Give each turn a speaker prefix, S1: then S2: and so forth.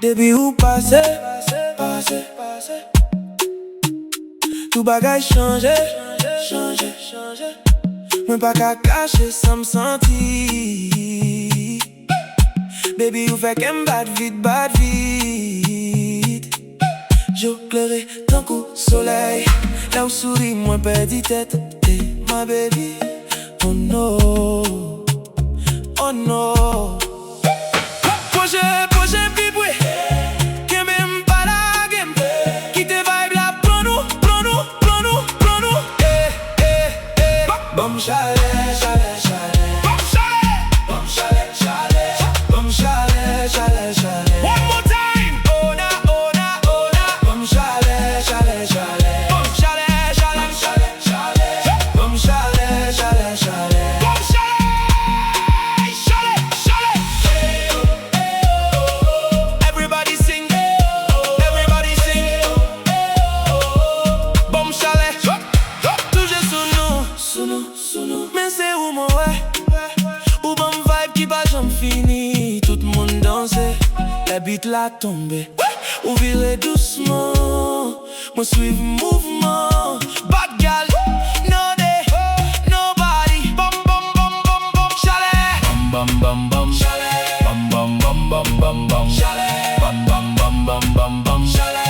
S1: Depuis ou passé, tout bagay changé. Mwen pa ka cacher sans me sentir. Baby ou fait kem bad vite. Jo clairé tant coup soleil. Là où souris moins perdu tête. Hey, my baby, oh no, oh no. Projet vibrer. Kembe m'pa la game. Quitte vibe la plan nous. Ban M Chalè. One more time. Oh na. Ban M Chalè. Ban M Chalè. Ban M Chalè. Everybody sing. Ban M Chalè. Toujours sous nous. Mais c'est où mon ouais. Ou bon vibe qui va jamais fini. Tout le monde danse. La beat la tombe. Ou virer doucement. Moi suivre mouvement. Bad gal. No day. Nobody. Bam Chalè. Bam Chalè. Bam Chalè.